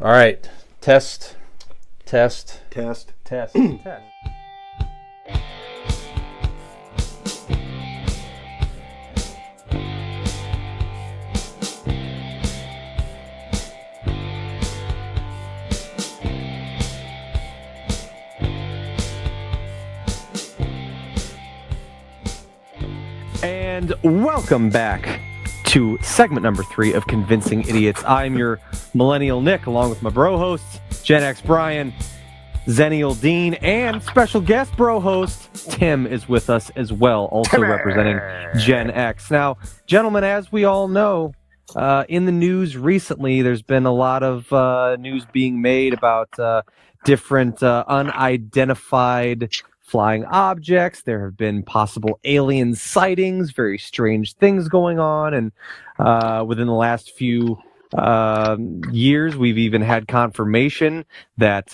All right. Test. And welcome back to segment number 3 of Convincing Idiots. I'm your Millennial Nick, along with my bro hosts, GenX Brian, Zennial Dean, and special guest bro host, Tim is with us as well, also representing Gen X. Now, gentlemen, as we all know, in the news recently, there's been a lot of news being made about different unidentified flying objects. There have been possible alien sightings, very strange things going on, and within the last few years, we've even had confirmation that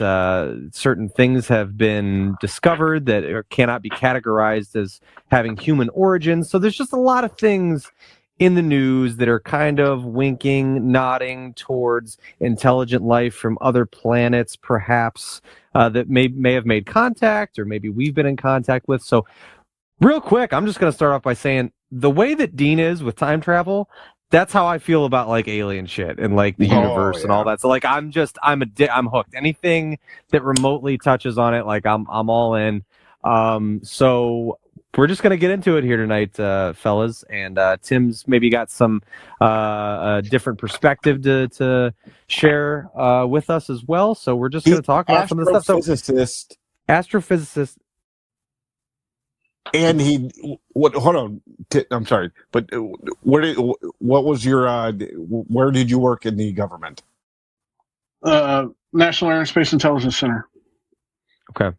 certain things have been discovered that cannot be categorized as having human origins. So there's just a lot of things in the news that are kind of winking, nodding towards intelligent life from other planets, perhaps, that may have made contact, or maybe we've been in contact with. So real quick, I'm just going to start off by saying the way that Dean is with time travel, that's how I feel about like alien shit and like the universe and all that. So like I'm hooked. Anything that remotely touches on it, like I'm all in. So we're just gonna get into it here tonight, fellas. And Tim's maybe got some a different perspective to share with us as well. So we're just gonna talk about some of the stuff. So astrophysicist. And hold on. I'm sorry, but what was your? Where did you work in the government? National Air and Space Intelligence Center. Okay.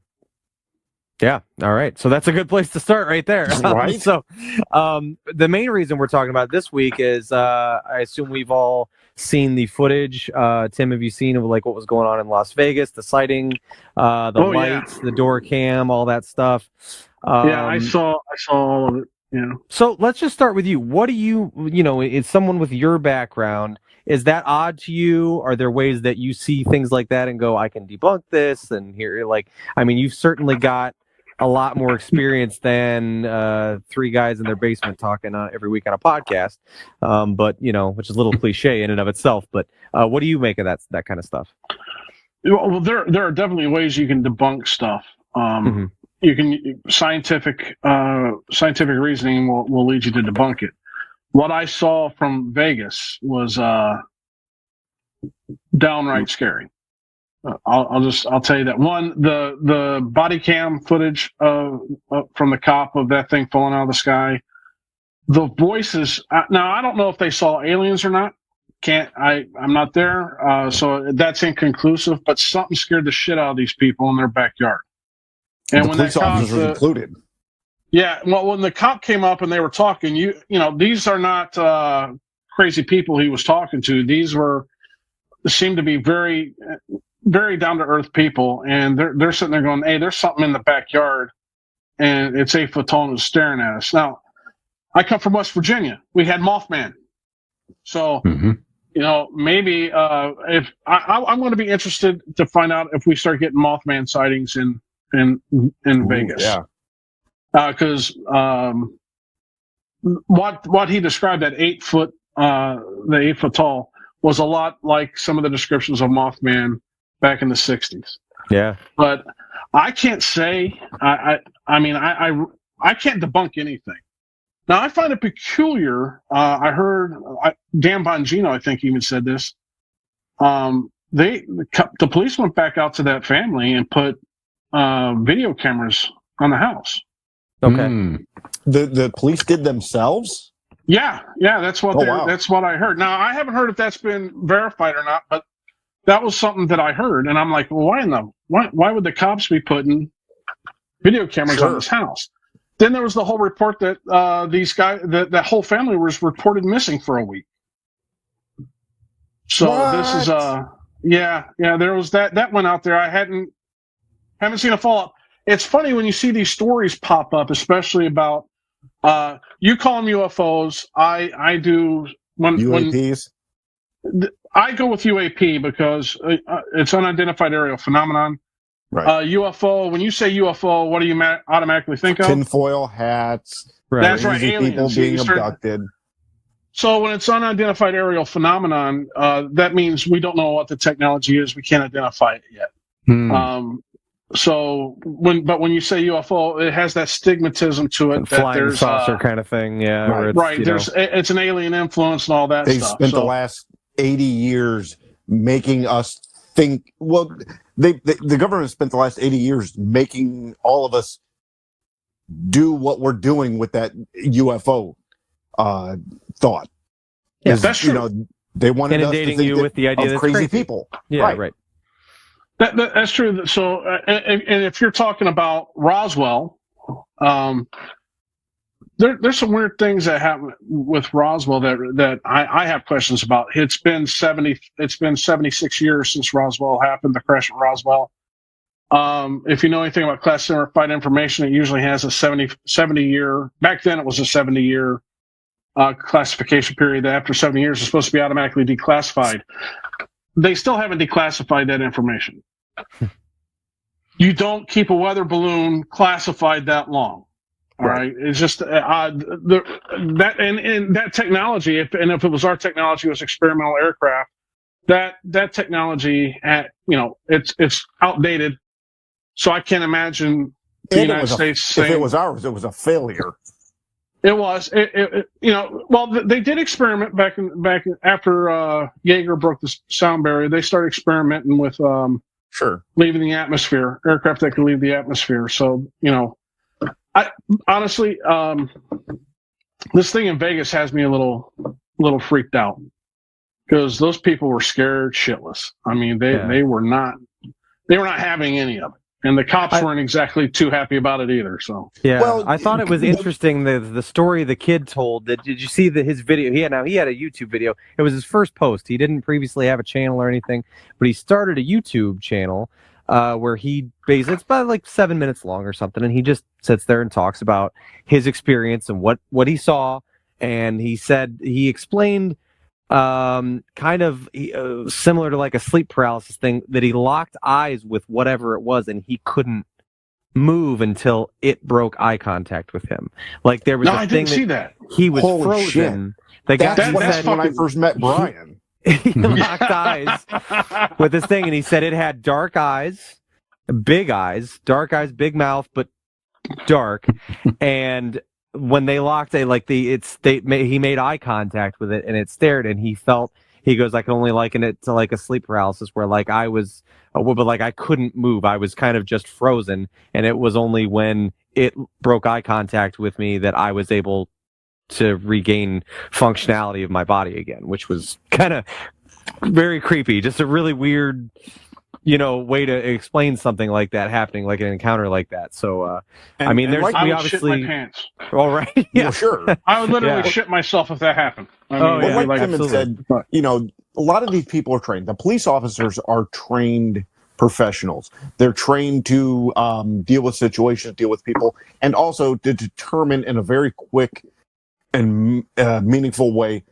Yeah. All right. So that's a good place to start right there. Right. So the main reason we're talking about this week is I assume we've all seen the footage. Tim, have you seen of like what was going on in Las Vegas, the sighting, the lights, the door cam, all that stuff? Yeah, I saw all of it. Yeah. So let's just start with you. What do you is someone with your background, is that odd to you? Are there ways that you see things like that and go, I can debunk this? And here, like, I mean, you've certainly got a lot more experience than 3 guys in their basement talking every week on a podcast. But, which is a little cliche in and of itself. But what do you make of that kind of stuff? Well, there are definitely ways you can debunk stuff. You can scientific reasoning will lead you to debunk it. What I saw from Vegas was downright scary. I'll tell you that. One, the body cam footage from the cop of that thing falling out of the sky, the voices. Now I don't know if they saw aliens or not. I'm not there, so that's inconclusive. But something scared the shit out of these people in their backyard. And the when police that cop, officers included. Yeah, well, when the cop came up and they were talking, these are not crazy people he was talking to. These seemed to be very, very down to earth people, and they're sitting there going, "Hey, there's something in the backyard, and it's 8 foot tall and it's staring at us." Now, I come from West Virginia. We had Mothman, so maybe if I'm going to be interested to find out if we start getting Mothman sightings in Vegas. Yeah. Because what he described at 8 foot, the 8 foot tall, was a lot like some of the descriptions of Mothman back in the 60s. Yeah. But I can't say, I can't debunk anything. Now, I find it peculiar. I heard Dan Bongino, I think, even said this. The police went back out to that family and put video cameras on the house. Okay. The police did themselves? Yeah, that's what that's what I heard. Now I haven't heard if that's been verified or not, but that was something that I heard, and I'm like, well, why would the cops be putting video cameras on this house? Then there was the whole report that these guys, that whole family was reported missing for a week. So this is there was that went out there. I haven't seen a follow up. It's funny when you see these stories pop up, especially about you call them UFOs. I do when UAPs. I go with UAP because it's unidentified aerial phenomenon. Right. UFO. When you say UFO, what do you automatically think of? Tinfoil hats. Right. That's right. Crazy people Aliens. being abducted. So when it's unidentified aerial phenomenon, that means we don't know what the technology is. We can't identify it yet. So when you say UFO, it has that stigmatism to it. That Flying there's saucer kind of thing, yeah. Right. It's an alien influence and all that They've stuff. spent the last 80 years making us think. Well, the government spent the last 80 years making all of us do what we're doing with that UFO thought. Yeah, that's true. They wanted us to inundating think you with the idea of that's crazy people. Yeah, right. That's true. So, and if you're talking about Roswell, there's some weird things that happen with Roswell that I have questions about. It's been 76 years since Roswell happened, the crash at Roswell. If you know anything about classified information, it usually has a 70 year. Back then, it was a 70 year classification period. That after 70 years, it's supposed to be automatically declassified. They still haven't declassified that information. You don't keep a weather balloon classified that long. All right. It's just that technology. If it was our technology, it was experimental aircraft. That technology, it's outdated. So I can't imagine the United States saying, if it was ours, it was a failure. It was. Well, they did experiment back after Yeager broke the sound barrier. They started experimenting with leaving the atmosphere, aircraft that could leave the atmosphere. So, I honestly, this thing in Vegas has me a little freaked out because those people were scared shitless. I mean, they were not having any of it. And the cops weren't exactly too happy about it either. So I thought it was interesting the story the kid told. Did you see his video? He had a YouTube video. It was his first post. He didn't previously have a channel or anything, but he started a YouTube channel where it's about like 7 minutes long or something, and he just sits there and talks about his experience and what he saw. And he explained kind of similar to like a sleep paralysis thing, that he locked eyes with whatever it was and he couldn't move until it broke eye contact with him. Like there was I didn't see that. He was Holy frozen. Shit. That's what happened when I first met Brian. He locked eyes with this thing, and he said it had dark eyes, big big mouth, but dark. And when they locked, he made eye contact with it, and it stared, and he goes, I can only liken it to like a sleep paralysis where like I was, but like I couldn't move. I was kind of just frozen, and it was only when it broke eye contact with me that I was able to regain functionality of my body again, which was kind of very creepy. Just a really weird, way to explain something like that happening, like an encounter like that. So, I would shit my pants. All right. Yeah, well, sure. I would literally shit myself if that happened. Like Tim said, a lot of these people are trained. The police officers are trained professionals. They're trained to deal with situations, deal with people, and also to determine in a very quick and meaningful way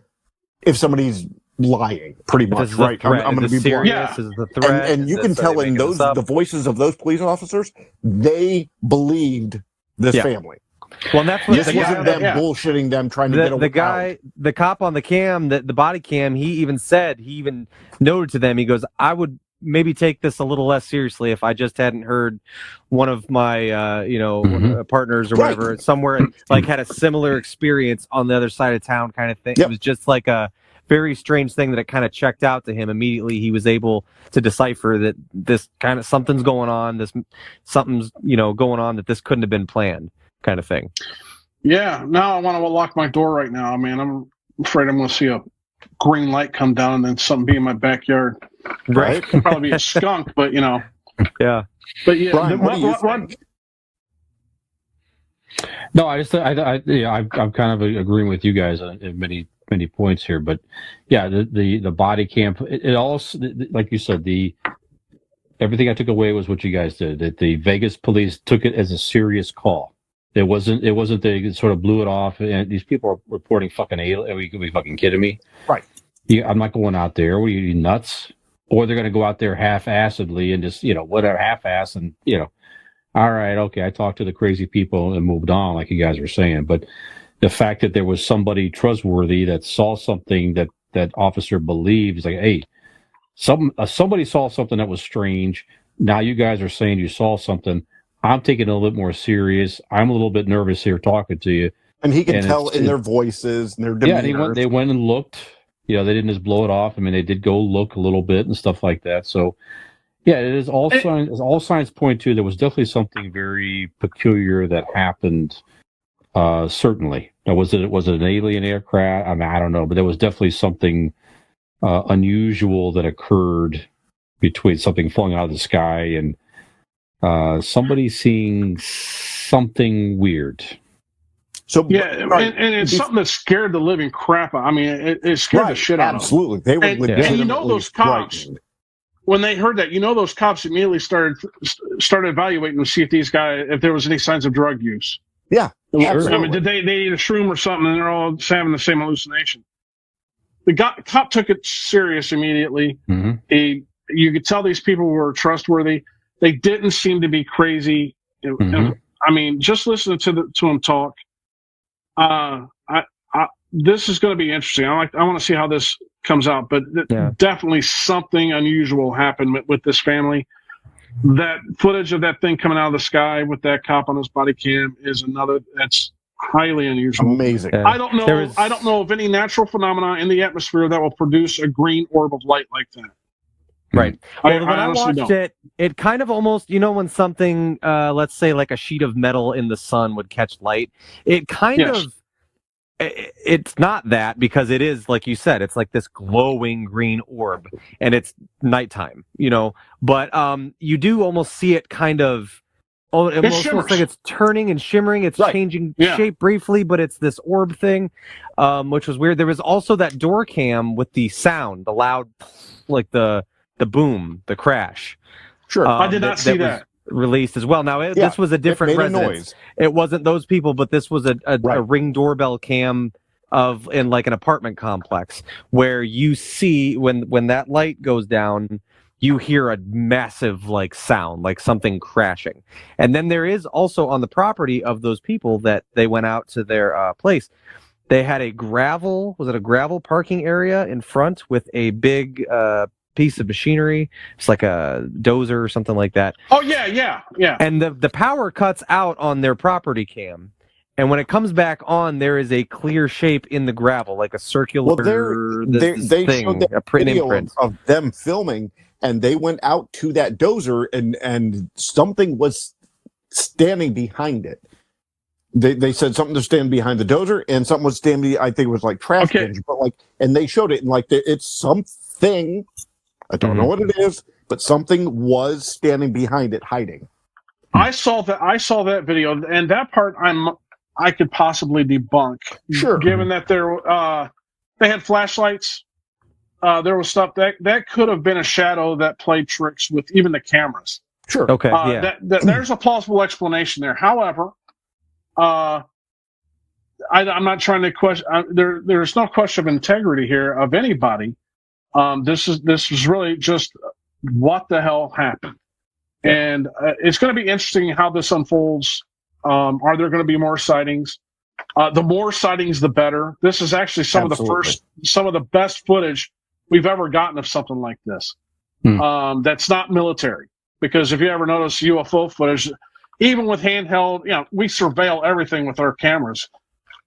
if somebody's lying, pretty much, right? I'm going to be blunt. Is the threat, and you can tell in the voices of those police officers, they believed this family. Well, and that's what this wasn't them bullshitting them trying to get away. The cop on the cam, the body cam, he even noted to them, he goes, I would maybe take this a little less seriously if I just hadn't heard one of my partners or whatever somewhere like had a similar experience on the other side of town kind of thing. It was just like a very strange thing that it kind of checked out to him immediately. He was able to decipher that this kind of something's going on, going on, that this couldn't have been planned kind of thing. Yeah, now I want to lock my door right now, man. I'm afraid I'm going to see a green light come down and then something be in my backyard. Right. Probably be a skunk, but Yeah. But yeah, Brian, what do you think? No, I'm kind of agreeing with you guys on many points here, but yeah, the body cam, it all, like you said, everything I took away was what you guys did. That the Vegas police took it as a serious call. It wasn't they sort of blew it off, and these people are reporting fucking alien. Are you fucking kidding me? Right. Yeah, I'm not going out there. What are you nuts? Or they're going to go out there half-assedly and just, whatever, half-ass and, all right, okay, I talked to the crazy people and moved on, like you guys were saying. But the fact that there was somebody trustworthy that saw something that officer believes, like, hey, somebody saw something that was strange. Now you guys are saying you saw something. I'm taking it a little bit more serious. I'm a little bit nervous here talking to you. And he could tell in their voices and their demeanor. Yeah, they went and looked. They didn't just blow it off. I mean, they did go look a little bit and stuff like that. So, yeah, it is all signs. All signs point to there was definitely something very peculiar that happened. Certainly, now, was it an alien aircraft? I mean, I don't know, but there was definitely something unusual that occurred between something falling out of the sky and somebody seeing something weird. So yeah, and it's something that scared the living crap out. I mean, it scared the shit out of them. Absolutely, they were legitimately and those cops, frightened. When they heard that, those cops immediately started evaluating to see if there was any signs of drug use. Yeah, I mean, did they eat a shroom or something, and they're all having the same hallucination? The cop took it serious immediately. Mm-hmm. You could tell these people were trustworthy. They didn't seem to be crazy. Mm-hmm. I mean, just listening to him talk. This is going to be interesting. I want to see how this comes out, but definitely something unusual happened with this family. That footage of that thing coming out of the sky with that cop on his body cam is another that's highly unusual. Amazing. I don't know of any natural phenomena in the atmosphere that will produce a green orb of light like that. Right. Well, when I watched don't. it kind of almost, when something, let's say like a sheet of metal in the sun would catch light, it kind of, it's not that, because it is, like you said, it's like this glowing green orb and it's nighttime, but you do almost see it kind of, it almost looks like it's turning and shimmering. It's changing shape briefly, but it's this orb thing, which was weird. There was also that door cam with the sound, the loud, like the boom, the crash. Sure. I did not see that. Released as well. Now, this was a different residence. It wasn't those people, but this was a Ring doorbell cam in like an apartment complex where you see when that light goes down, you hear a massive like sound, like something crashing. And then there is also on the property of those people that they went out to their place. They had a gravel parking area in front with a big piece of machinery. It's like a dozer or something like that. Oh yeah. And the power cuts out on their property cam, and when it comes back on, there is a clear shape in the gravel, like a circular. Well, they showed that video of them filming, and they went out to that dozer, and something was standing behind it. They said something to stand behind the dozer, and something was standing. I think it was like trash cans, but and they showed it, and it's something. I don't know what it is, but something was standing behind it, hiding. I saw that video, and that part I could possibly debunk. Sure, given that they had flashlights, there was stuff that could have been a shadow that played tricks with even the cameras. Sure, okay, there's a plausible explanation there. However, I'm not trying to question. There's no question of integrity here of anybody. This was really just what the hell happened, and it's going to be interesting how this unfolds. Are there going to be more sightings? The more sightings, the better. This is actually some of the best footage we've ever gotten of something like this. That's not military, because if you ever notice UFO footage, even with handheld, we surveil everything with our cameras.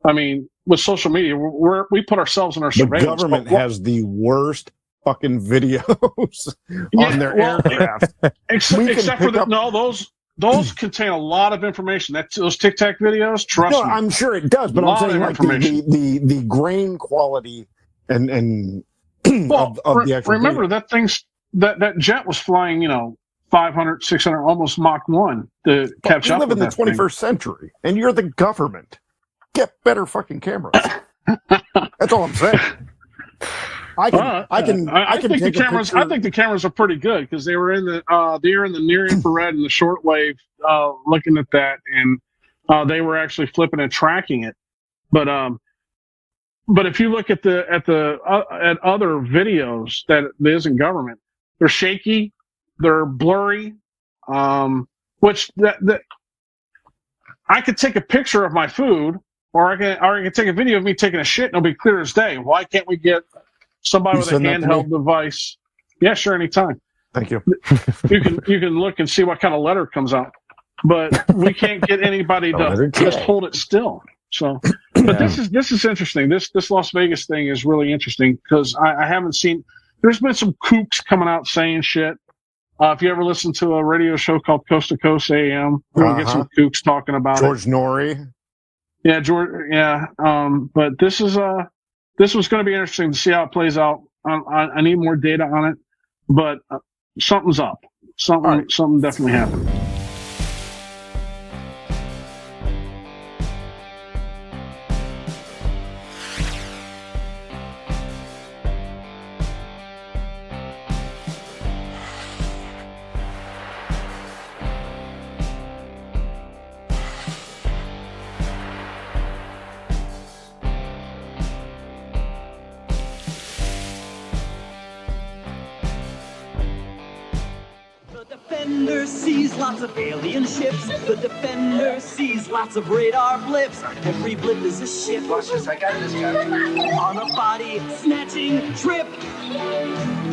I mean, with social media, we put ourselves in our surveillance. The government has the worst fucking videos on their aircraft. Except for those contain a lot of information. Those Tic Tac videos, trust me. I'm sure it does, but I'm saying like the grain quality and of the actual. Remember video. That thing's that jet was flying, 500, 600, almost Mach 1 to catch up. We live in the 21st century, and you're the government. Get better fucking cameras. That's all I'm saying. I think the cameras are pretty good, because they were in the near infrared and the shortwave, looking at that, and they were actually flipping and tracking it. But but if you look at at other videos that isn't government, they're shaky, they're blurry, which that I could take a picture of my food, or I can take a video of me taking a shit, and it'll be clear as day. Why can't we get somebody with a handheld device? Yeah, sure, anytime. Thank you. You can look and see what kind of letter comes out, but we can't get anybody to just hold it still. So, but this is interesting. This Las Vegas thing is really interesting because I haven't seen. There's been some kooks coming out saying shit. If you ever listen to a radio show called Coast to Coast AM, you'll get some kooks talking about George Norrie. Yeah, George. Yeah, but this was going to be interesting to see how it plays out. I need more data on it, but something's up. Something definitely happened. Defender sees lots of alien ships. The Defender sees lots of radar blips. Every blip is a ship. Watch this, I got this guy. On a body snatching trip.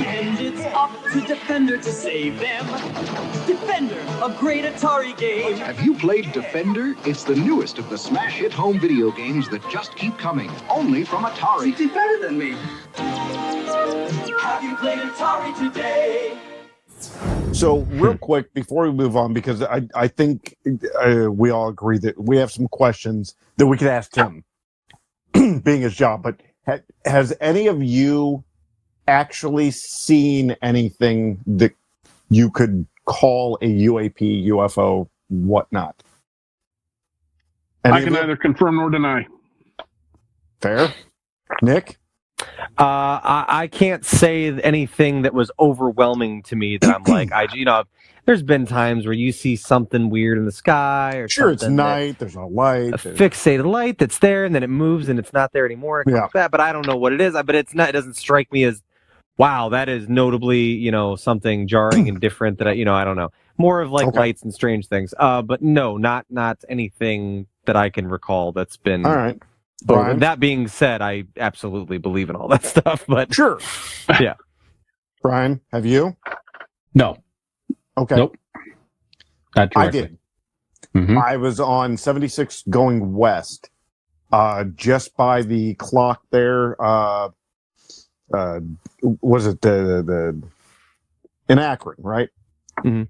And it's up to Defender to save them. Defender, a great Atari game. Have you played Defender? It's the newest of the smash hit home video games that just keep coming. Only from Atari. You did better than me. Have you played Atari today? So real quick before we move on, because I think we all agree that we have some questions that we could ask Tim, being his job. But has any of you actually seen anything that you could call a UAP, UFO, whatnot? I can neither confirm nor deny. Fair. Nick? I can't say anything that was overwhelming to me that I'm like, there's been times where you see something weird in the sky or sure, something. It's night, there's no light. A fixated light that's there and then it moves and it's not there anymore. And yeah. Like that, but I don't know what it is. But it doesn't strike me as, wow, that is notably, something jarring and different that I don't know. More of like lights and strange things. But no, not anything that I can recall that's been. All right. But that being said, I absolutely believe in all that stuff. But sure, yeah. Brian, have you? No. Okay. Nope. Not directly. I did. Mm-hmm. I was on 76 going west, just by the clock there. Was it the in Akron, right? Mm-hmm.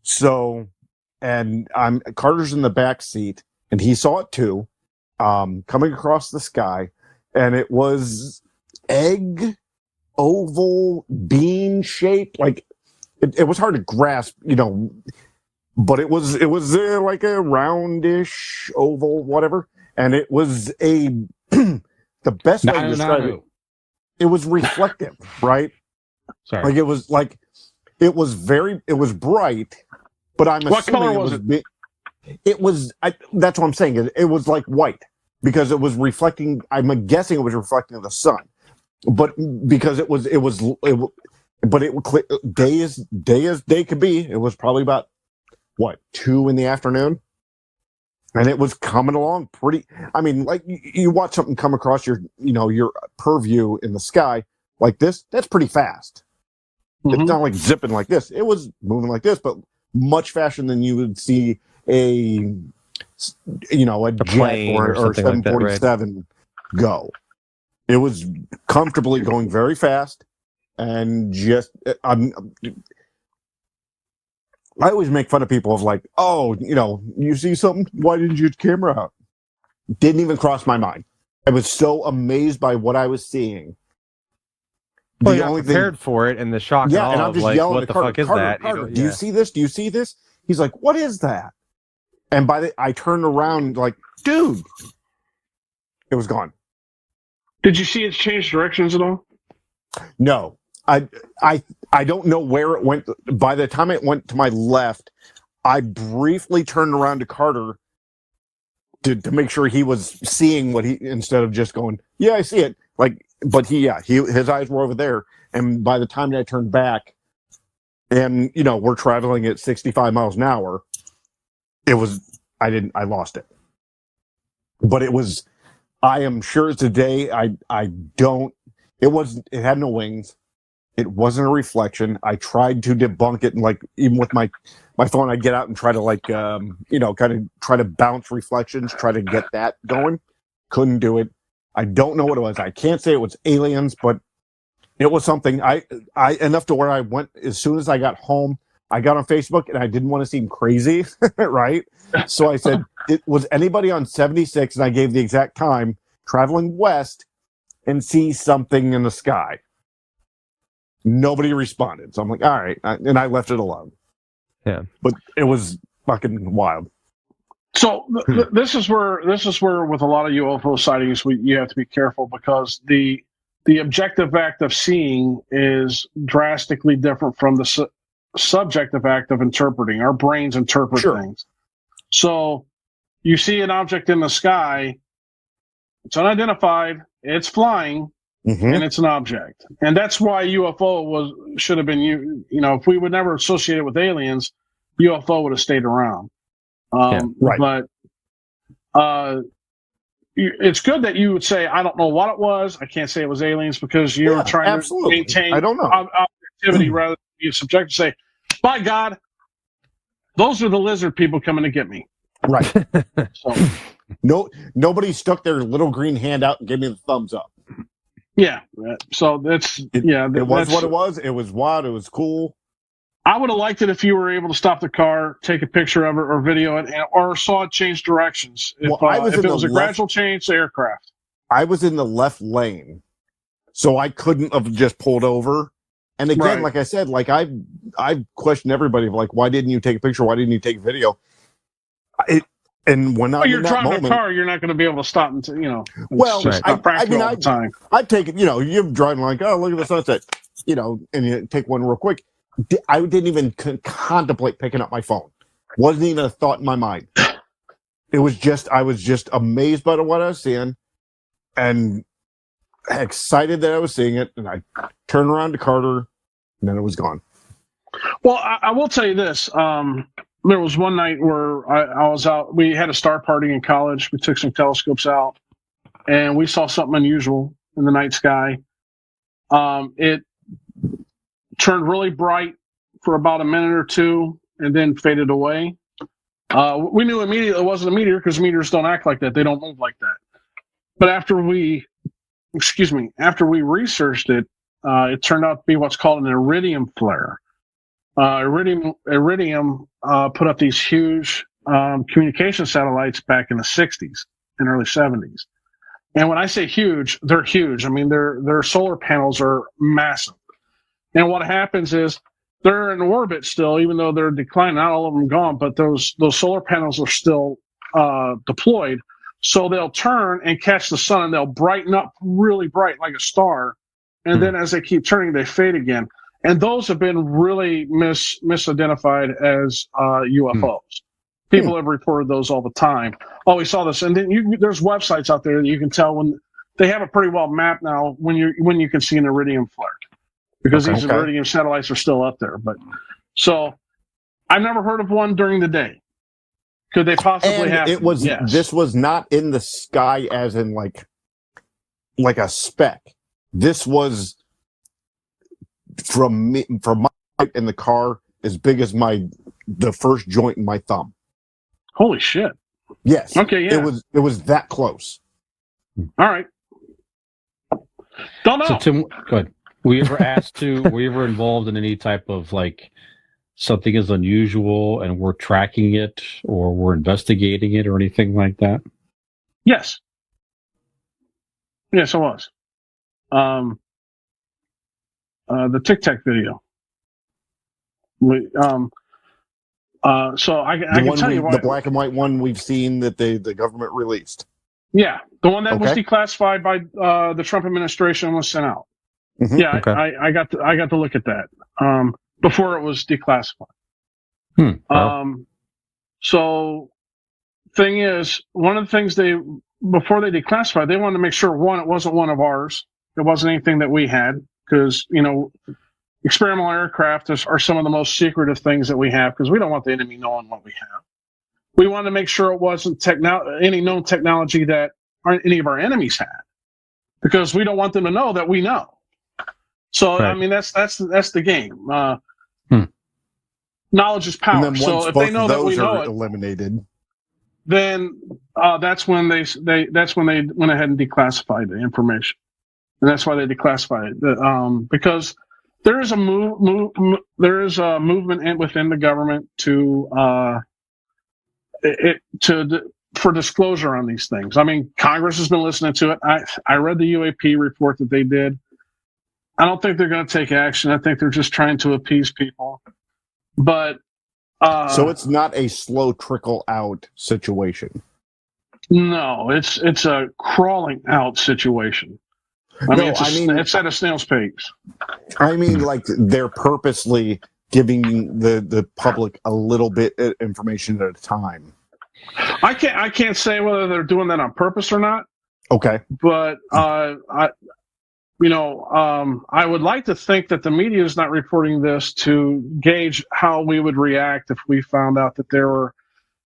So, and Carter's in the back seat, and he saw it too. Coming across the sky, and it was egg, oval, bean shaped. Like it was hard to grasp, but it was like a roundish oval, whatever. And it was the best way to describe it. It was reflective, right? Sorry, like it was bright, but I'm what assuming color was it? It was. That's what I'm saying. It was like white because it was reflecting. I'm guessing it was reflecting the sun, but because but day as day could be. It was probably about 2 in the afternoon, and it was coming along pretty. I mean, like you watch something come across your purview in the sky like this. That's pretty fast. Mm-hmm. It's not like zipping like this. It was moving like this, but much faster than you would see a jet or 747 like go. It was comfortably going very fast, and just I always make fun of people of like, oh, you see something, why didn't you get the camera out? Didn't even cross my mind. I was so amazed by what I was seeing. Well, you're not prepared for it, and the shock. Yeah, and I'm just yelling what at the Carter, fuck is Carter, that? Carter, do you see this? Do you see this? He's like, what is that? And I turned around like, dude, it was gone. Did you see it change directions at all? No, I don't know where it went. By the time it went to my left, I briefly turned around to Carter, to make sure he was seeing what he, instead of just going, yeah, I see it. Like, but his eyes were over there. And by the time that I turned back and, we're traveling at 65 miles an hour, I lost it. But I am sure today, it had no wings. It wasn't a reflection. I tried to debunk it, and like even with my phone, I'd get out and try to kind of try to bounce reflections, try to get that going. Couldn't do it. I don't know what it was. I can't say it was aliens, but it was something. I enough to where I went as soon as I got home. I got on Facebook and I didn't want to seem crazy, right? So I said, was anybody on 76? And I gave the exact time traveling west and see something in the sky. Nobody responded. So I'm like, all right. And I left it alone. Yeah. But it was fucking wild. So this is where with a lot of UFO sightings, you have to be careful because the objective act of seeing is drastically different from the subjective act of interpreting. Our brains interpret things. So you see an object in the sky, it's unidentified, it's flying, and it's an object. And that's why UFO should have been, if we would never associate it with aliens, UFO would have stayed around. Right. But it's good that you would say, I don't know what it was. I can't say it was aliens because you're trying to maintain I don't know. objectivity rather than be subjective to say, by God, those are the lizard people coming to get me. Right. So nobody stuck their little green hand out and gave me the thumbs up. Yeah. So it was what it was. It was wild. It was cool. I would have liked it if you were able to stop the car, take a picture of it, or video it, or saw it change directions. If it was a gradual change to aircraft. I was in the left lane, so I couldn't have just pulled over. And again, like I said, like I questioned everybody of like, why didn't you take a picture? Why didn't you take video? And when you're driving a car, you're not going to be able to stop until Well, not practical all the time. I'd take it. You're driving like, oh, look at the sunset, and you take one real quick. I didn't even contemplate picking up my phone. Wasn't even a thought in my mind. I was just amazed by what I was seeing and excited that I was seeing it. And I turned around to Carter and then it was gone. Well, I will tell you this. There was one night where I was out. We had a star party in college. We took some telescopes out and we saw something unusual in the night sky. It turned really bright for about a minute or two and then faded away. We knew immediately it wasn't a meteor because meteors don't act like that. They don't move like that. But after we researched it, it turned out to be what's called an iridium flare. Iridium put up these huge communication satellites back in the 60s and early 70s. And when I say huge, they're huge. I mean, their solar panels are massive. And what happens is they're in orbit still, even though they're declining. Not all of them gone, but those solar panels are still deployed. So they'll turn and catch the sun, and they'll brighten up really bright like a star. And then as they keep turning, they fade again. And those have been really misidentified as UFOs. People have reported those all the time. Oh, we saw this. And then there's websites out there that you can tell when they have it pretty well mapped now when you can see an iridium flare. Because these iridium satellites are still up there. But so I've never heard of one during the day. Could they possibly have? This was not in the sky as in like a speck. This was from my in the car as big as the first joint in my thumb. Holy shit. Yes. Okay, yeah. It was that close. All right. Don't know. So Tim, go ahead. Were you ever involved in any type of like something is unusual and we're tracking it or we're investigating it or anything like that? Yes. Yes, I was. The Tic Tac video. So I can tell you why. The black and white one we've seen that the government released. Yeah, the one that was declassified by the Trump administration and was sent out. Mm-hmm. Yeah, okay. I got to look at that before it was declassified. Wow. So thing is, one of the things before they declassified, they wanted to make sure, one, it wasn't one of ours. It wasn't anything that we had, because, experimental aircraft are some of the most secretive things that we have, because we don't want the enemy knowing what we have. We wanted to make sure it wasn't any known technology that any of our enemies had, because we don't want them to know that we know. So, right. I mean, that's the game. Knowledge is power. And then So once if both they know of that we those know are it, eliminated, then that's when they went ahead and declassified the information, and that's why they declassified it. Because there is a movement within the government for disclosure on these things. I mean, Congress has been listening to it. I read the UAP report that they did. I don't think they're going to take action. I think they're just trying to appease people. But so it's not a slow trickle out situation. No, it's a crawling out situation. It's at a snail's pace. I mean, like, they're purposely giving the public a little bit of information at a time. I can't say whether they're doing that on purpose or not. Okay, But I would like to think that the media is not reporting this to gauge how we would react if we found out that there were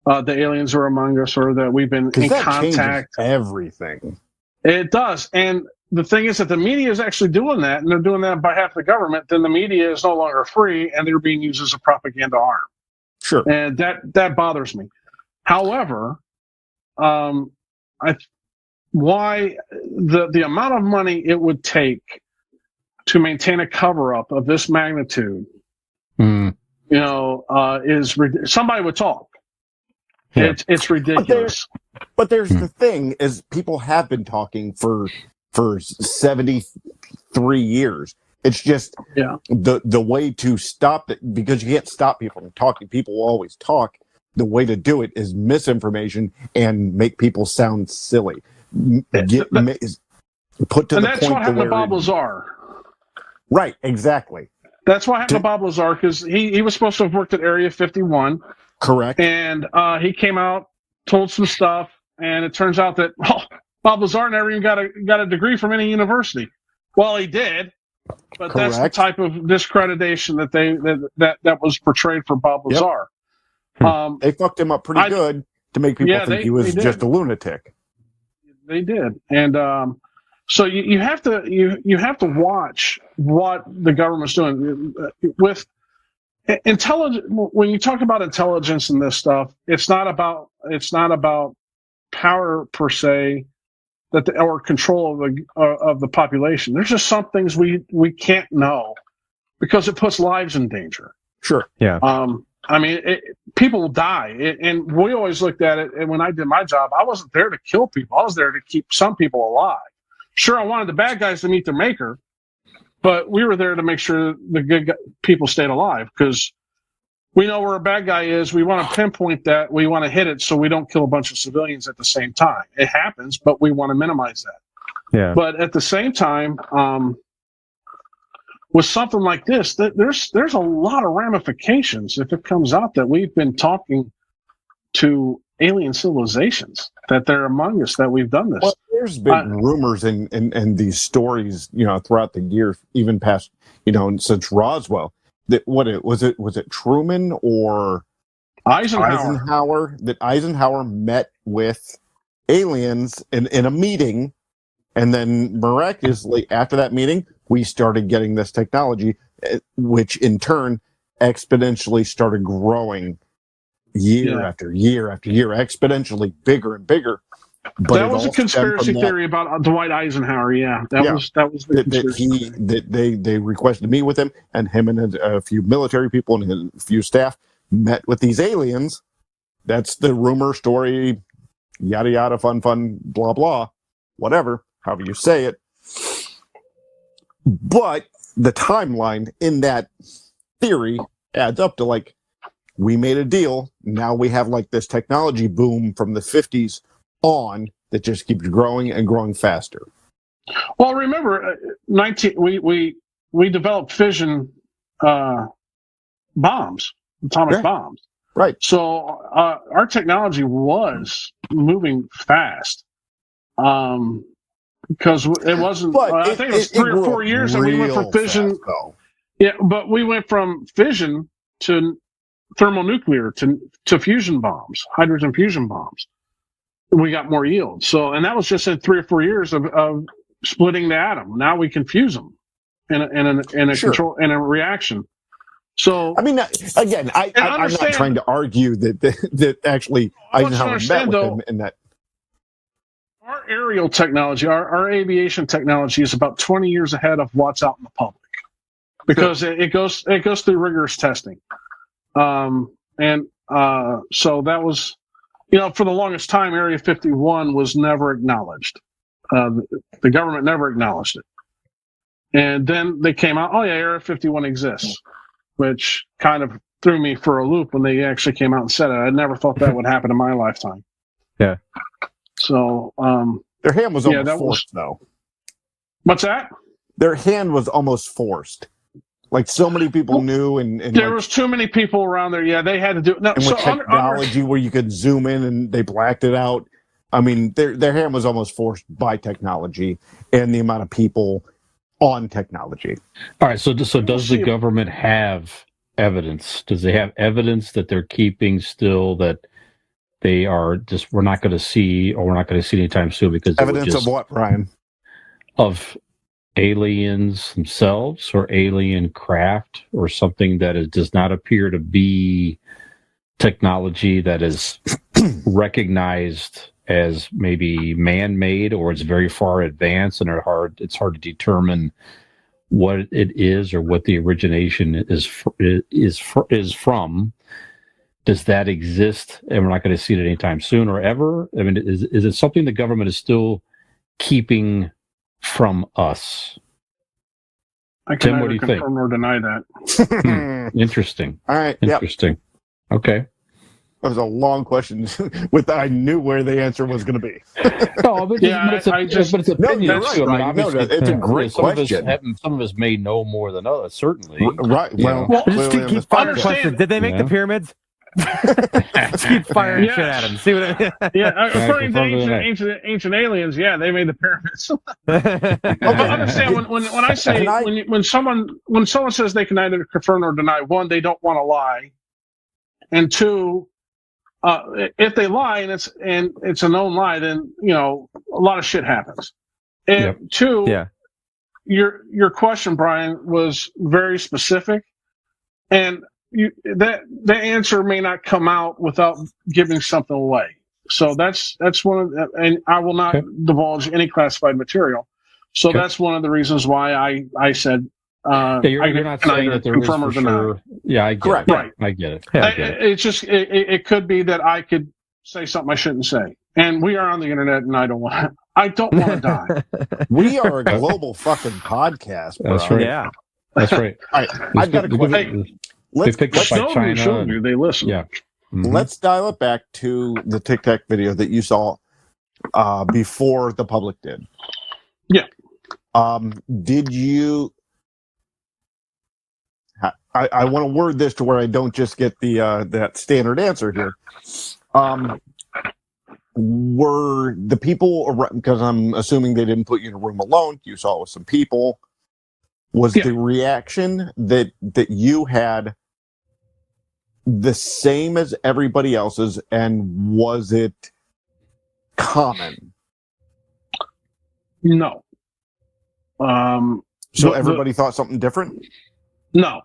the aliens are among us, or that we've been in that contact. Changes everything. It does, and the thing is that the media is actually doing that, and they're doing that on behalf of the government. Then the media is no longer free, and they're being used as a propaganda arm. Sure, and that bothers me. However, why the amount of money it would take to maintain a cover up of this magnitude, is somebody would talk. Yeah. It's ridiculous. But there's the thing is, people have been talking for 73 years. It's just the way to stop it, because you can't stop people from talking. People will always talk. The way to do it is misinformation and make people sound silly. Put to and the that's point what happened to Bob Lazar. Right, exactly. That's what happened to Bob Lazar, because he was supposed to have worked at Area 51. Correct. And he came out, told some stuff, and it turns out that Bob Lazar never even got a degree from any university. Well, he did, but Correct. That's the type of discreditation that was portrayed for Bob Lazar. Yep. They fucked him up pretty good to make people think he was just a lunatic. They did, and so you have to watch what the government's doing with intelligence. When you talk about intelligence and this stuff, it's not about power per se, or control of the population. There's just some things we can't know, because it puts lives in danger. Sure. Yeah. People die, and we always looked at it. And when I did my job, I wasn't there to kill people. I was there to keep some people alive. Sure, I wanted the bad guys to meet their maker, but we were there to make sure the good people stayed alive, because we know where a bad guy is. We want to pinpoint that. We want to hit it so we don't kill a bunch of civilians at the same time. It happens, but we want to minimize that. Yeah. But at the same time, with something like this, there's a lot of ramifications if it comes out that we've been talking to alien civilizations, that they're among us, that we've done this. Well, there's been rumors and these stories, throughout the years, even past, since Roswell, that was it Truman or Eisenhower, that Eisenhower met with aliens in a meeting, and then miraculously after that meeting, we started getting this technology, which in turn exponentially started growing year after year after year, exponentially bigger and bigger. But that was a conspiracy theory about Dwight Eisenhower. Yeah, that was the conspiracy theory. They requested to meet with him, and him and a few military people and a few staff met with these aliens. That's the rumor story, yada yada, fun, blah blah, whatever, however you say it. But the timeline in that theory adds up to, like, we made a deal. Now we have like this technology boom from the 50s on that just keeps growing and growing faster. Well, remember, we developed fission bombs, atomic bombs. Right. So our technology was moving fast. Because it wasn't. But I think it was 3 or 4 years that we went from fission. Fast, though. Yeah, but we went from fission to thermonuclear to fusion bombs, hydrogen fusion bombs. We got more yield. So, and that was just in 3 or 4 years of splitting the atom. Now we can fuse them in a Sure. control in a reaction. So, I mean, again, I'm not trying to argue that actually Eisenhower met with him in that. Our aerial technology, our aviation technology, is about 20 years ahead of what's out in the public because it goes through rigorous testing, so that was, for the longest time, Area 51 was never acknowledged. The government never acknowledged it, and then they came out, oh yeah, Area 51 exists, which kind of threw me for a loop when they actually came out and said it. I never thought that would happen in my lifetime. Yeah. So their hand was almost forced, though. What's that? Their hand was almost forced. Like so many people knew, and there was too many people around there. Yeah, they had to do it. No, and with technology where you could zoom in and they blacked it out. I mean, their hand was almost forced by technology and the amount of people on technology. All right. So does the government have evidence? Does they have evidence that they're keeping still that they are just, we're not going to see, or we're not going to see anytime soon? Because evidence of what, Brian? Of aliens themselves, or alien craft, or something that does not appear to be technology that is recognized as maybe man-made, or it's very far advanced and it's hard to determine what it is or what the origination is from. Does that exist, and we're not going to see it anytime soon or ever? I mean, is it something the government is still keeping from us? I can Tim, what do you think? Confirm or deny that. Interesting. All right. Interesting. Yep. Okay. That was a long question. I knew where the answer was going to be. No, but it's opinion too. Right, I mean, obviously, it's a great question. Some of us may know more than others, certainly. Right. Well, just keep firing questions. Did they make the pyramids? Let's keep firing shit at them. See what? According to ancient aliens, they made the pyramids. Understand when I say when someone says they can either confirm or deny, one, they don't want to lie, and two, if they lie and it's a known lie, then a lot of shit happens. And two, your question, Brian, was very specific, and that answer may not come out without giving something away. So that's one of the, and I will not divulge any classified material. So that's one of the reasons why I said you're not saying that there is for sure. Yeah, I get it. Right. I get it. Yeah, I get it. It's just it could be that I could say something I shouldn't say, and we are on the internet, and I don't want to die. We are a global fucking podcast, bro. That's right. Yeah, that's right. All right, I've got a question. Let's pick up by China. They listen. Yeah. Mm-hmm. Let's dial it back to the Tic Tac video that you saw before the public did. Yeah. Did you? I want to word this to where I don't just get that standard answer here. Were the people around, because I'm assuming they didn't put you in a room alone, you saw it with some people, was the reaction that you had the same as everybody else's, and was it common? No. So everybody thought something different? No.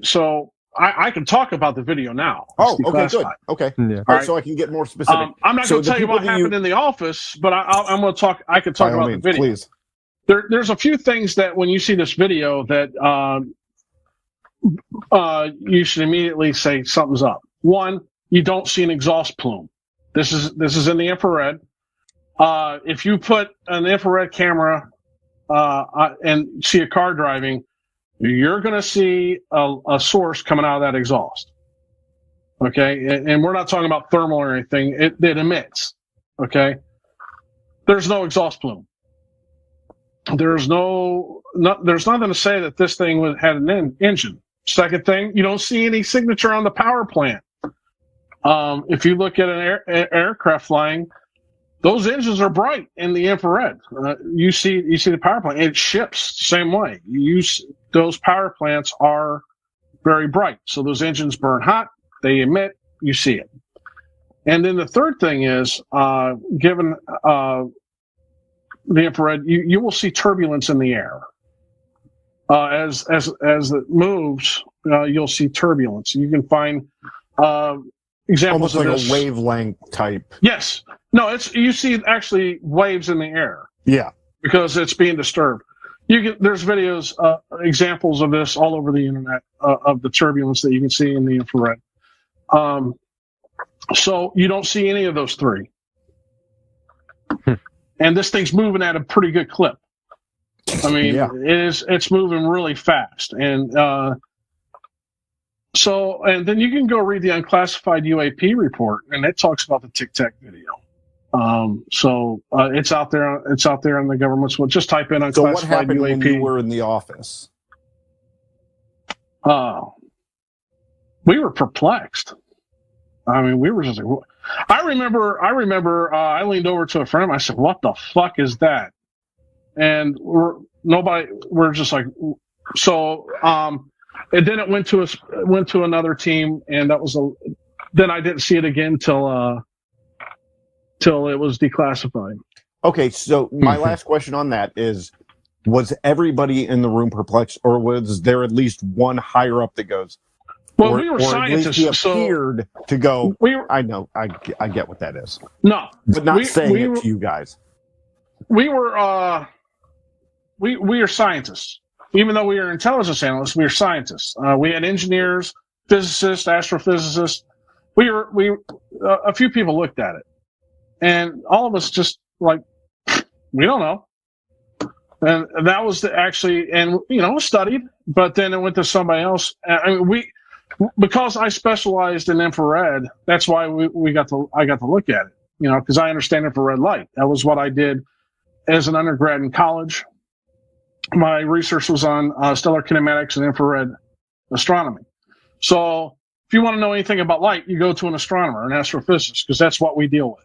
So I can talk about the video now. Oh, okay, good. Okay. Yeah. All right, so I can get more specific. I'm not going to tell you what happened in the office, but I'm going to talk. I can talk about the video. Please. There's a few things that when you see this video that you should immediately say something's up. One, you don't see an exhaust plume. This is in the infrared. If you put an infrared camera and see a car driving, you're going to see a source coming out of that exhaust. Okay, and we're not talking about thermal or anything. It emits. Okay, there's no exhaust plume. There's there's nothing to say that this thing had an engine. Second thing, you don't see any signature on the power plant. If you look at an aircraft flying, those engines are bright in the infrared. You see the power plant. It ships the same way. Those power plants are very bright. So those engines burn hot. They emit. You see it. And then the third thing is, given the infrared, you will see turbulence in the air. As it moves, you'll see turbulence. You can find examples almost like of this. A wavelength type. Yes. No, you see actually waves in the air. Yeah. Because it's being disturbed. There's videos, examples of this all over the internet of the turbulence that you can see in the infrared. So you don't see any of those three. And this thing's moving at a pretty good clip. I mean, it's moving really fast. And and then you can go read the unclassified UAP report, and it talks about the Tic Tac video. It's out there. It's out there on the government's. Well, just type in unclassified UAP. So what happened when you were in the office? We were perplexed. I mean, we were just like, I remember I leaned over to a friend of mine. I said, "What the fuck is that?" And we're just like, so. And then it went to another team, and that was then I didn't see it again till it was declassified. Okay, so my last question on that is, was everybody in the room perplexed, or was there at least one higher up that goes? Well, we were scientists, he appeared to go. I know, I get what that is. No, but not saying it to you guys. We were we are scientists. Even though we are intelligence analysts, we are scientists. We had engineers, physicists, astrophysicists. A few people looked at it, and all of us just like, we don't know. And that was studied, but then it went to somebody else. Because I specialized in infrared, that's why I got to look at it. Because I understand infrared light. That was what I did as an undergrad in college. My research was on stellar kinematics and infrared astronomy. So if you want to know anything about light, you go to an astronomer, an astrophysicist, because that's what we deal with.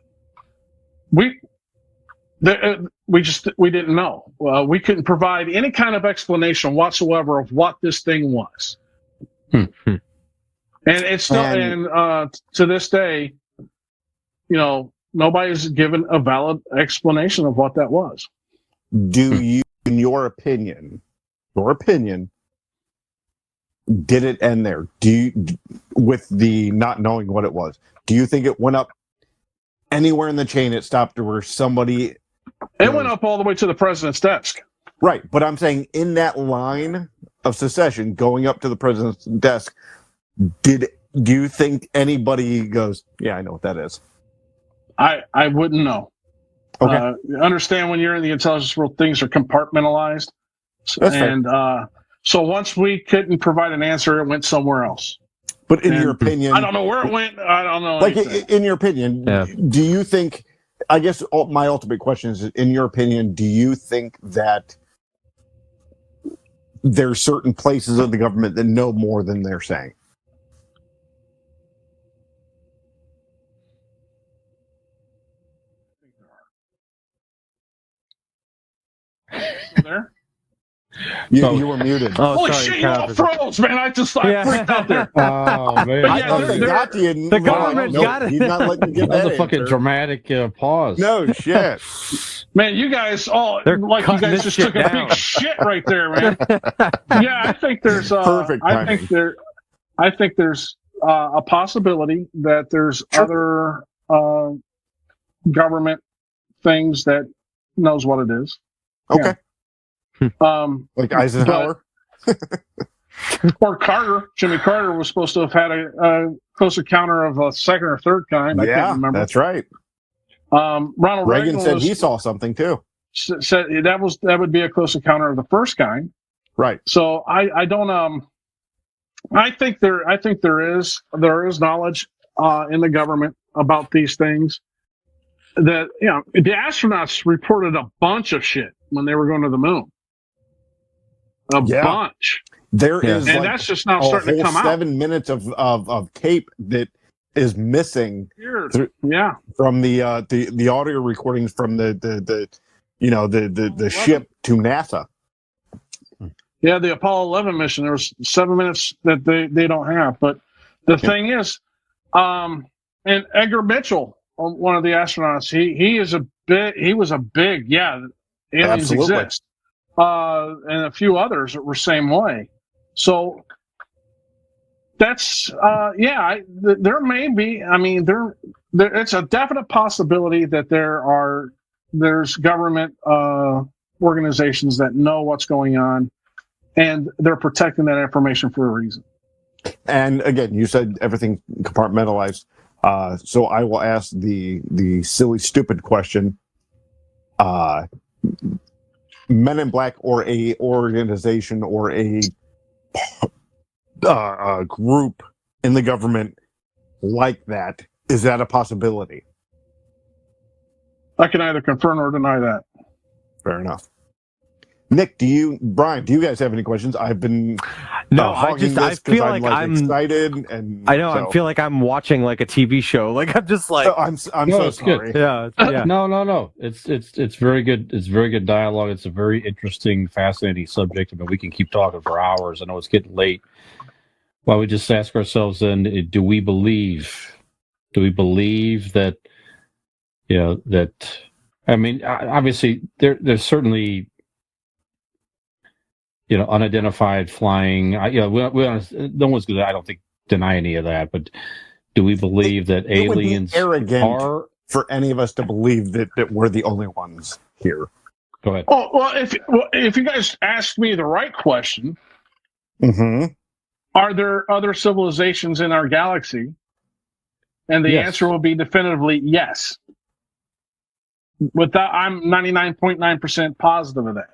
We didn't know. We couldn't provide any kind of explanation whatsoever of what this thing was. And it's still, to this day, nobody's given a valid explanation of what that was. Do you? In your opinion, did it end there? With the not knowing what it was, do you think it went up anywhere in the chain? It stopped where somebody... It went up all the way to the president's desk. Right, but I'm saying in that line of secession, going up to the president's desk, do you think anybody goes, yeah, I know what that is? I wouldn't know. Okay. Understand when you're in the intelligence world, things are compartmentalized. That's and so once we couldn't provide an answer, it went somewhere else. But in your opinion... I don't know where it went. I don't know. Like, in your opinion, do you think... I guess my ultimate question is, in your opinion, do you think that there are certain places of the government that know more than they're saying? There? You were muted. Oh, holy sorry, shit, you all froze, man. I freaked out there. Oh, man. I thought they got you. The government got it. He's not letting you get That was that a fucking dramatic pause. No shit. Man, you guys They're like you cutting guys this just took shit a down. big shit right there, man. Yeah, I think there's Perfect I think there's a possibility that there's other government things that knows what it is. Okay. Yeah. Like Eisenhower? Or Carter. Jimmy Carter was supposed to have had a close encounter of a second or third kind. I can't remember. That's right. Ronald Reagan said he saw something too. Said that would be a close encounter of the first kind. Right. So I don't I think there is knowledge in the government about these things. That the astronauts reported a bunch of shit when they were going to the moon. A bunch. There is, and that's just now starting to come out. 7 minutes of tape that is missing Yeah. from the audio recordings from the ship to NASA. Yeah, the Apollo 11 mission, there was 7 minutes that they don't have. But the thing is, and Edgar Mitchell, one of the astronauts, he was a big, aliens exist. And a few others that were same way. So that's, there may be, I mean, it's a definite possibility that there's government organizations that know what's going on, and they're protecting that information for a reason. And again, you said everything compartmentalized. So I will ask the silly, stupid question. Men in Black or a organization or a group in the government like that, is that a possibility? I can either confirm or deny that. Fair enough. Nick, Brian, do you guys have any questions? I've been I feel like I'm excited, and I know I feel like I'm watching like a TV show. Like I'm just like I'm so sorry. Good. Yeah. No. It's very good. It's very good dialogue. It's a very interesting, fascinating subject. I mean, we can keep talking for hours. I know it's getting late. Why we just ask ourselves then, do we believe that, I mean, obviously there's certainly, unidentified flying. No one's going to, I don't think, deny any of that. But do we believe that aliens are for any of us to believe that we're the only ones here? Go ahead. Oh, well, if you guys ask me the right question, are there other civilizations in our galaxy? And the answer will be definitively yes. I'm 99.9% positive of that.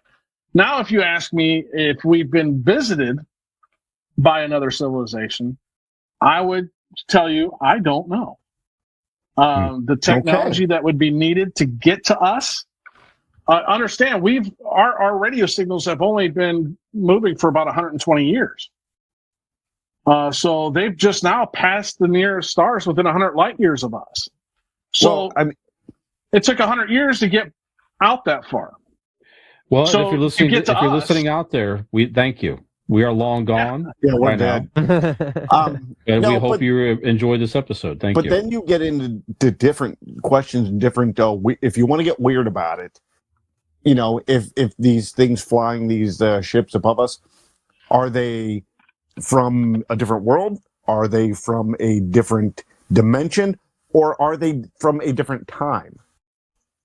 Now, if you ask me if we've been visited by another civilization, I would tell you I don't know. The technology that would be needed to get to us. Understand, our radio signals have only been moving for about 120 years. So they've just now passed the nearest stars within 100 light years of us. So it took 100 years to get out that far. Well, so if you're listening out there, we thank you. We are long gone. Yeah, we're dead. And we hope you enjoyed this episode. Thank you. But then you get into different questions and different. If you want to get weird about it, if these things flying these ships above us, are they from a different world? Are they from a different dimension? Or are they from a different time?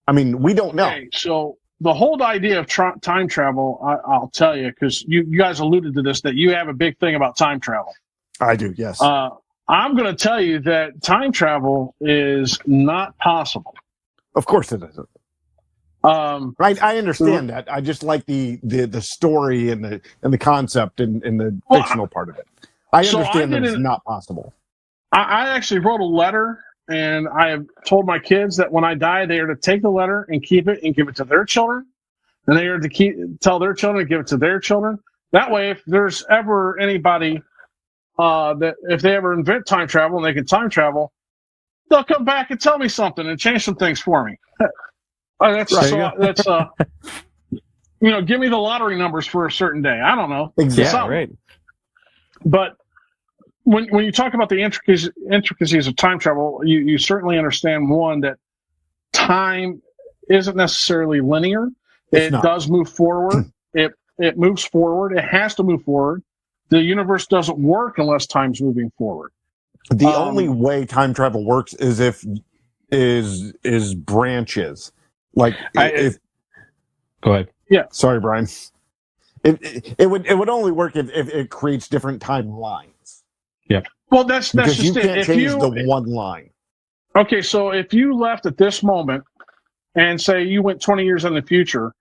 I mean, we don't know. Okay, so the whole idea of time travel, I'll tell you, because you guys alluded to this, that you have a big thing about time travel. I do, yes. I'm going to tell you that time travel is not possible. Of course it isn't. I understand that. I just like the story and the concept and the fictional part of it. I understand that it's not possible. I actually wrote a letter, and I have told my kids that when I die, they are to take the letter and keep it and give it to their children, and they are to tell their children to give it to their children. That way, if there's ever anybody that if they ever invent time travel and they can time travel, they'll come back and tell me something and change some things for me. Give me the lottery numbers for a certain day. I don't know. Exactly. Right. But when you talk about the intricacies of time travel, you certainly understand, one, that time isn't necessarily linear. It does move forward. It moves forward. It has to move forward. The universe doesn't work unless time's moving forward. The only way time travel works is if is branches. Like if go ahead. Yeah. Sorry, Brian. It would only work if it creates different timelines. Yeah. Well, that's because just you can't it. change the one line. Okay, so if you left at this moment and say you went 20 years in the future,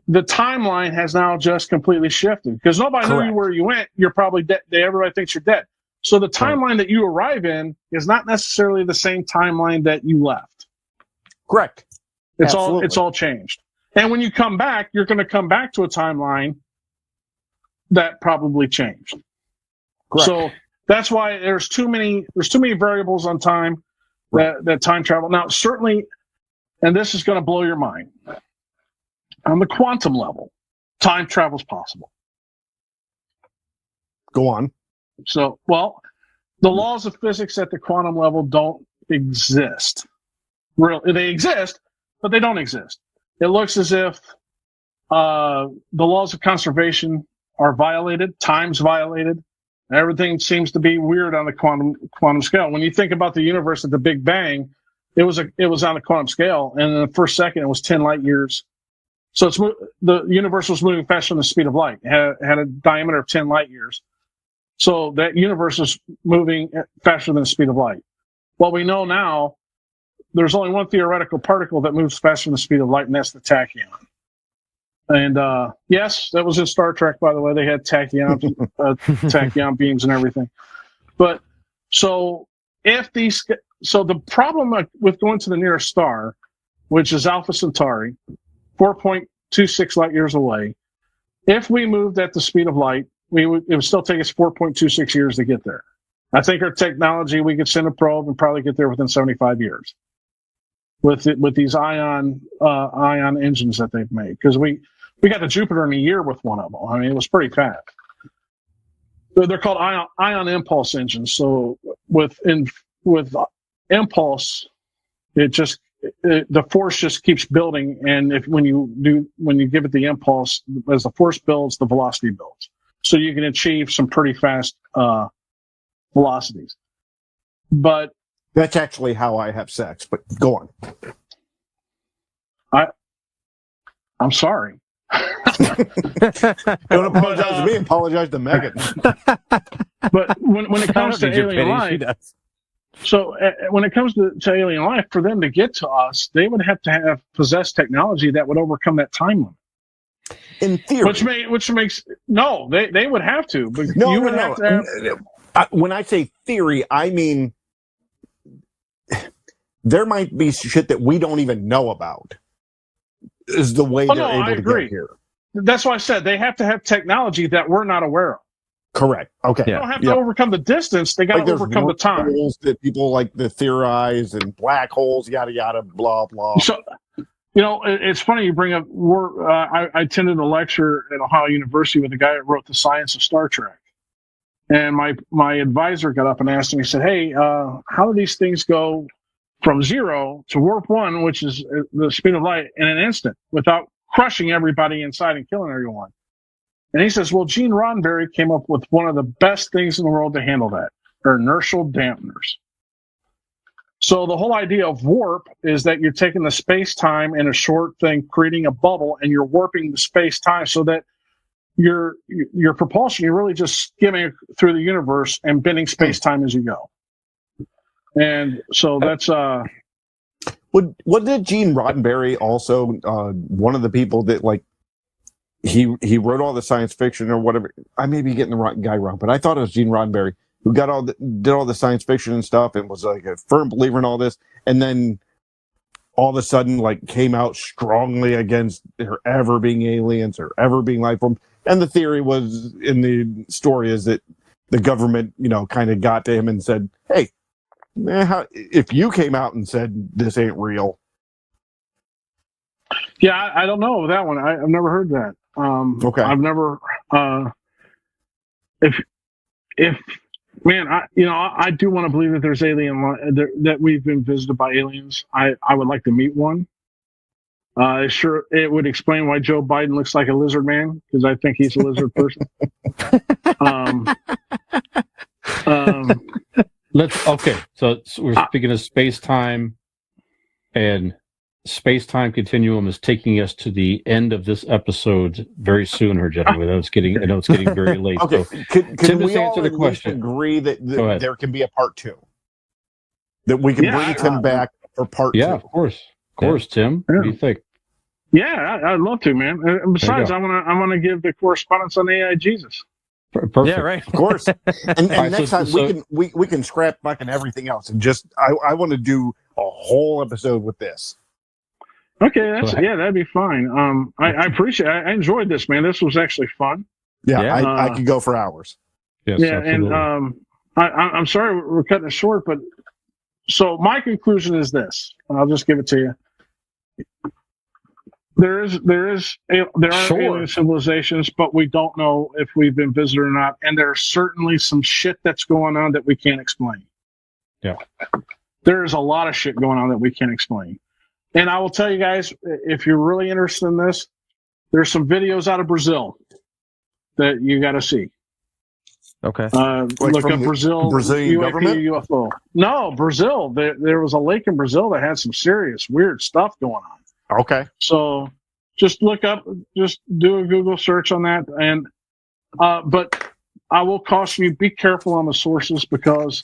the timeline has now just completely shifted because nobody knew where you went. You're probably dead. Everybody thinks you're dead. So the timeline that you arrive in is not necessarily the same timeline that you left. Correct. It's all changed. And when you come back, you're going to come back to a timeline that probably changed. Correct. So that's why there's too many variables on time that time travel. Now, certainly, and this is going to blow your mind, on the quantum level, time travel is possible. Go on. So, well, the laws of physics at the quantum level don't exist. They exist, but they don't exist. It looks as if the laws of conservation are violated, time's violated. Everything seems to be weird on the quantum scale. When you think about the universe at the Big Bang, it was on the quantum scale, and in the first second it was 10 light years. So the universe was moving faster than the speed of light. It had a diameter of 10 light years. So that universe is moving faster than the speed of light. Well, we know now there's only one theoretical particle that moves faster than the speed of light, and that's the tachyon. And yes, that was in Star Trek, by the way. They had tachyon beams and everything. But so the problem with going to the nearest star, which is Alpha Centauri, 4.26 light years away, if we moved at the speed of light, it would still take us 4.26 years to get there. I think our technology, we could send a probe and probably get there within 75 years with these ion engines that they've made. Because we got to Jupiter in a year with one of them. I mean, it was pretty fast. They're called ion impulse engines. So with impulse, the force just keeps building, and when you give it the impulse, as the force builds, the velocity builds. So you can achieve some pretty fast velocities. But that's actually how I have sex. But go on. I'm sorry. Don't apologize to me. Apologize to Megan. But when it comes to alien life, so when it comes to alien life, for them to get to us, they would have to possess technology that would overcome that time limit. In theory, which makes they would have to. But have to have, when I say theory, I mean there might be shit that we don't even know about. Is the way they're able to get here. That's why I said they have to have technology that we're not aware of. Correct. Okay. They don't have to overcome the distance. They got to overcome the time. That people like to theorize and black holes, yada yada, blah blah. So, it's funny you bring up. I attended a lecture at Ohio University with a guy that wrote The Science of Star Trek, and my advisor got up and asked him. He said, "Hey, how do these things go from 0 to warp 1, which is the speed of light, in an instant, without crushing everybody inside and killing everyone?" And he says, well, Gene Roddenberry came up with one of the best things in the world to handle that. They're inertial dampeners. So the whole idea of warp is that you're taking the space-time in a short thing, creating a bubble, and you're warping the space-time so that your propulsion, you're really just skimming through the universe and bending space-time as you go. And so that's... What did Gene Roddenberry also, one of the people that, like, he wrote all the science fiction or whatever. I may be getting the guy wrong, but I thought it was Gene Roddenberry who did all the science fiction and stuff and was like a firm believer in all this, and then all of a sudden like came out strongly against there ever being aliens or ever being life forms. And the theory was in the story is that the government, kind of got to him and said, "Hey, if you came out and said this ain't real." Yeah, I don't know that one. I've never heard that. Okay. I've never. If man, I do want to believe that there's that we've been visited by aliens. I would like to meet one. Sure, it would explain why Joe Biden looks like a lizard man, because I think he's a lizard person. So we're speaking of space-time, and space-time continuum is taking us to the end of this episode very soon, gentlemen. I know it's getting very late. Okay, so, can Tim, we just all answer the question. Agree that there can be a part 2? That we can bring Tim back for part 2? Yeah, of course, Tim. Yeah. What do you think? Yeah, I'd love to, man. And besides, I want to give the correspondence on AI Jesus. Perfect. Yeah, right. Of course. And Right, next time we can scrap fucking everything else and just I want to do a whole episode with this. Okay, that'd be fine. I appreciate it. I enjoyed this, man. This was actually fun. Yeah. I could go for hours. Yes, yeah, absolutely. and I'm sorry we're cutting it short, but so my conclusion is this, and I'll just give it to you. There are alien civilizations, but we don't know if we've been visited or not, and there's certainly some shit that's going on that we can't explain. Yeah, there's a lot of shit going on that we can't explain, and I will tell you guys, if you're really interested in this, there's some videos out of Brazil that you got to see. Okay. Look up Brazilian UAP government? UFO. No, Brazil. There was a lake in Brazil that had some serious weird stuff going on. Okay. So just look up, just do a Google search on that. And but I will caution you, be careful on the sources, because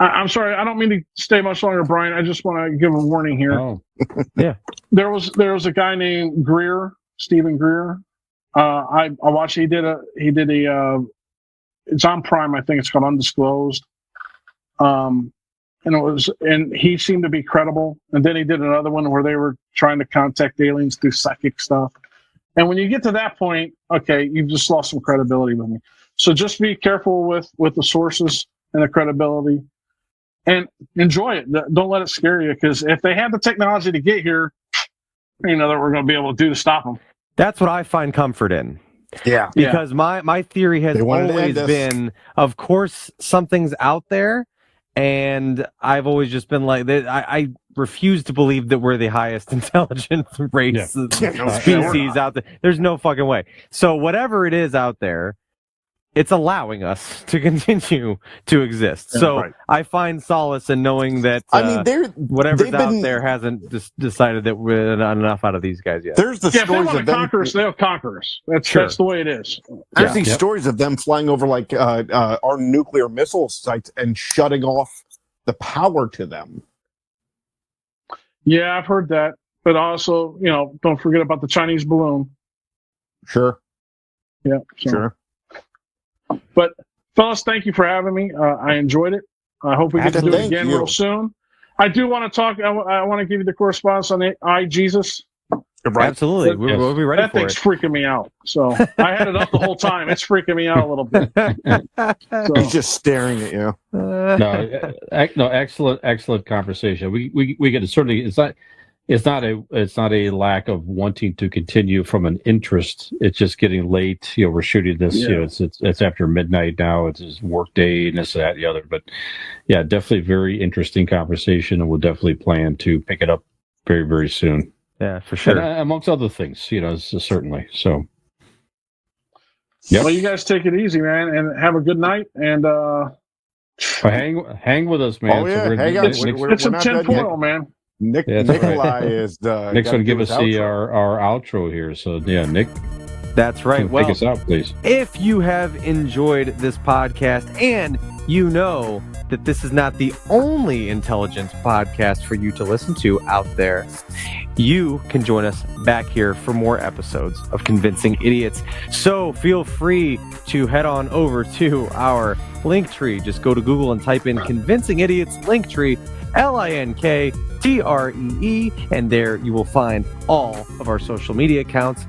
I'm sorry, I don't mean to stay much longer, Brian. I just want to give a warning here. Oh, yeah. There was a guy named Stephen Greer. I watched. He did a. It's on Prime, I think it's called Undisclosed. And he seemed to be credible. And then he did another one where they were trying to contact aliens through psychic stuff. And when you get to that point, okay, you've just lost some credibility with me. So just be careful with the sources and the credibility, and enjoy it. Don't let it scare you, because if they have the technology to get here, you know that we're going to be able to do to stop them. That's what I find comfort in. Yeah. Because my theory has always been, of course, something's out there, and I've always just been like, I refuse to believe that we're the highest intelligent race species out there. There's no fucking way. So whatever it is out there, it's allowing us to continue to exist. Yeah, so right. I find solace in knowing that whatever's out there hasn't decided that we're not enough out of these guys yet. There's the if they stories want of to them. conquer us, they'll conquer us. That's the way it is. There's these stories of them flying over like our nuclear missile sites and shutting off the power to them. Yeah, I've heard that. But also, don't forget about the Chinese balloon. Sure. Yeah. So. Sure. But fellas, thank you for having me. I enjoyed it. I hope we get to do it again real soon. I do want to talk. I want to give you the correspondence on the Jesus. Right. Absolutely. We'll be ready that for it. That thing's freaking me out. So I had it up the whole time. It's freaking me out a little bit. So. He's just staring at you. No, excellent conversation. We get to certainly. It's not a lack of wanting to continue from an interest. It's just getting late. We're shooting this. Yeah. It's after midnight now. It's his work day and this, that, the other. But yeah, definitely very interesting conversation, and we'll definitely plan to pick it up very, very soon. Yeah, for sure. And, amongst other things, certainly. So. Yep. Well, you guys take it easy, man, and have a good night. And hang with us, man. Oh yeah, so hang on. It's a tinfoil, man. Nikolai is Nick's going to give us our outro here. So yeah, Nick. That's right. Well, take us out, please. If you have enjoyed this podcast and you know that this is not the only intelligence podcast for you to listen to out there, you can join us back here for more episodes of Convincing Idiots. So feel free to head on over to our Linktree. Just go to Google and type in Convincing Idiots Linktree, LINKTREE, and there you will find all of our social media accounts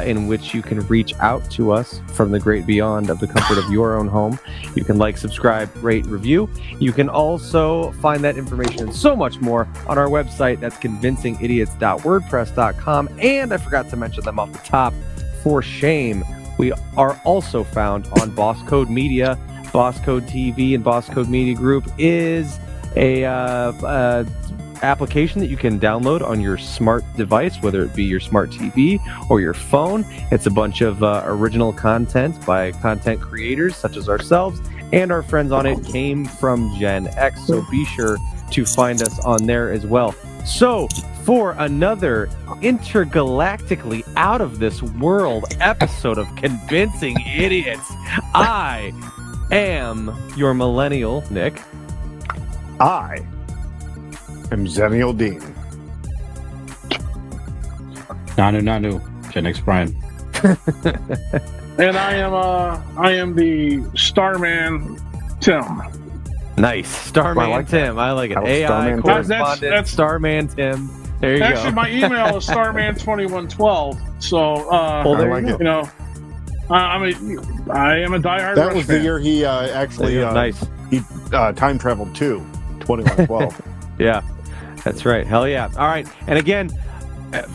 in which you can reach out to us from the great beyond of the comfort of your own home. You can like, subscribe, rate, review. You can also find that information and so much more on our website. That's convincingidiots.wordpress.com. And I forgot to mention them off the top. For shame, we are also found on Boss Code Media. Boss Code TV and Boss Code Media Group is a application that you can download on your smart device, whether it be your smart TV or your phone. It's a bunch of original content by content creators such as ourselves, and our friends on it came from GenX, so be sure to find us on there as well. So for another intergalactically out of this world episode of Convincing Idiots, I am your millennial Nick. I am Zenial Dean. Nanu, GenX Brian. And I am the Starman Tim. Nice. Starman Tim. I like it. AI correspondent, Starman Tim. There you go. Actually, my email is starman2112. So, I mean, I am a diehard That Rush was the fan. year he actually Nice. he time traveled to 2112. Yeah, that's right. Hell yeah. All right. And again,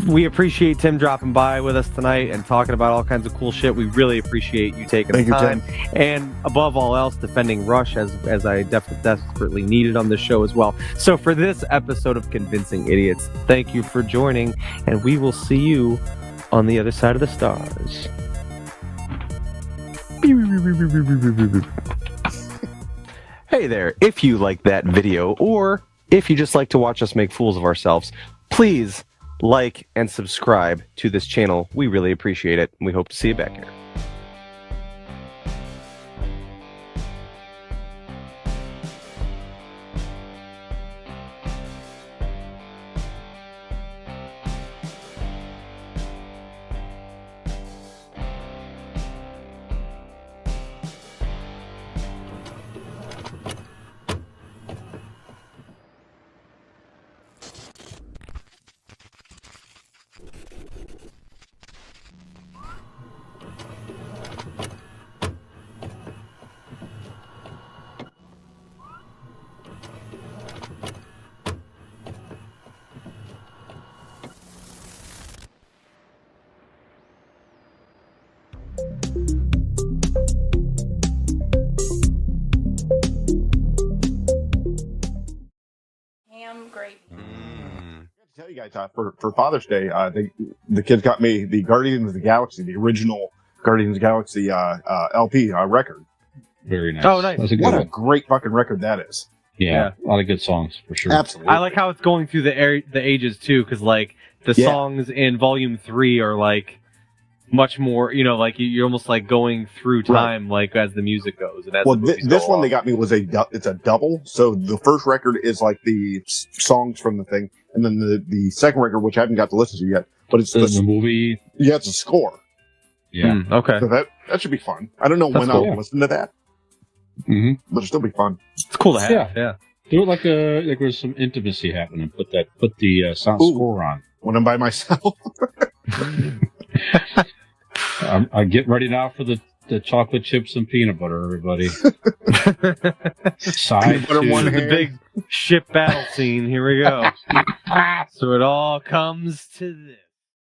we appreciate Tim dropping by with us tonight and talking about all kinds of cool shit. We really appreciate you taking the time. And above all else, defending Rush as I desperately needed on this show as well. So for this episode of Convincing Idiots, thank you for joining, and we will see you on the other side of the stars. Hey there, if you like that video, or if you just like to watch us make fools of ourselves, please like and subscribe to this channel. We really appreciate it, and we hope to see you back here. Ham gravy. To tell you guys, for Father's Day, the kids got me the Guardians of the Galaxy, the original Guardians of the Galaxy LP record. Very nice. Oh, nice. That's a good What a one. great fucking record that is. Yeah, a lot of good songs for sure. Absolutely. I like how it's going through the ages too, because like the songs in Volume 3 are like much more, like you're almost like going through time, like as the music goes. And as Well, the movies this go one along. they got me was it's a double. So the first record is like the songs from the thing, and then the second record, which I haven't got to listen to yet, but it's the movie. Yeah, it's a score. Yeah. Okay. So that should be fun. I don't know That's when cool. I'll listen to that, Mm-hmm. but it'll still be fun. It's cool to have. Yeah. Do it like there's some intimacy happening. Put the sound score on. When I'm by myself. I get ready now for the chocolate chips and peanut butter, everybody. Side butter two. one The hand. big ship battle scene. Here we go. So it all comes to this.